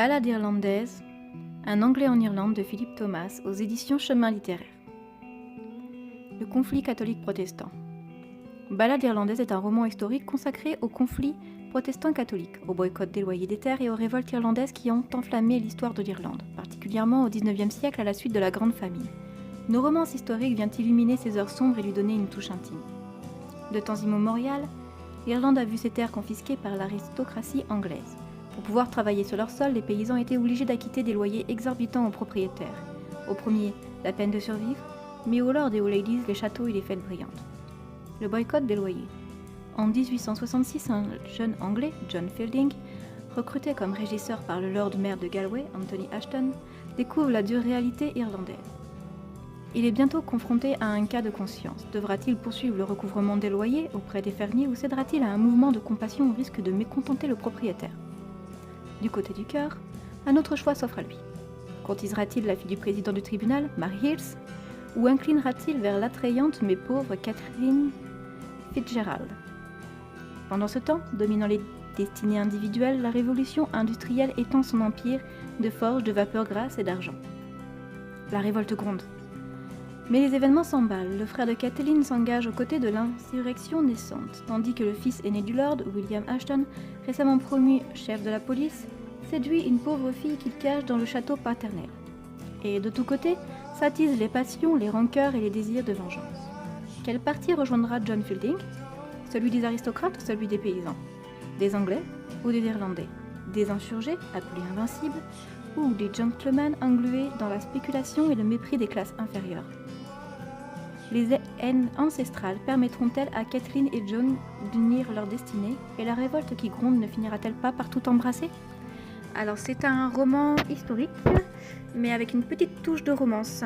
Ballade irlandaise, un Anglais en Irlande de Philip Thomas aux éditions Chemin littéraire. Le conflit catholique-protestant. Ballade irlandaise est un roman historique consacré au conflit protestant-catholique, au boycott des loyers des terres et aux révoltes irlandaises qui ont enflammé l'histoire de l'Irlande, particulièrement au XIXe siècle à la suite de la Grande Famine. Une romance historique vient illuminer ces heures sombres et lui donner une touche intime. De temps immémorial, l'Irlande a vu ses terres confisquées par l'aristocratie anglaise. Pour pouvoir travailler sur leur sol, les paysans étaient obligés d'acquitter des loyers exorbitants aux propriétaires. Au premier, la peine de survivre, mais aux lords et aux ladies, les châteaux et les fêtes brillantes. Le boycott des loyers. En 1866, un jeune Anglais, John Fielding, recruté comme régisseur par le Lord Maire de Galway, Anthony Ashton, découvre la dure réalité irlandaise. Il est bientôt confronté à un cas de conscience. Devra-t-il poursuivre le recouvrement des loyers auprès des fermiers ou cédera-t-il à un mouvement de compassion au risque de mécontenter le propriétaire ? Du côté du cœur, un autre choix s'offre à lui. Courtisera-t-il la fille du président du tribunal, Mary Hills, ou inclinera-t-il vers l'attrayante mais pauvre Catherine Fitzgerald ? Pendant ce temps, dominant les destinées individuelles, la révolution industrielle étend son empire de forges, de vapeur grasse et d'argent. La révolte gronde. Mais les événements s'emballent. Le frère de Kathleen s'engage aux côtés de l'insurrection naissante, tandis que le fils aîné du lord, William Ashton, récemment promu chef de la police, séduit une pauvre fille qu'il cache dans le château paternel. Et de tous côtés, s'attisent les passions, les rancœurs et les désirs de vengeance. Quel parti rejoindra John Fielding ? Celui des aristocrates ou celui des paysans ? Des Anglais ou des Irlandais ? Des insurgés, appelés invincibles, ou des gentlemen englués dans la spéculation et le mépris des classes inférieures ? Les haines ancestrales permettront-elles à Kathleen et John d'unir leurs destinées et la révolte qui gronde ne finira-t-elle pas par tout embrasser ? Alors c'est un roman historique, mais avec une petite touche de romance.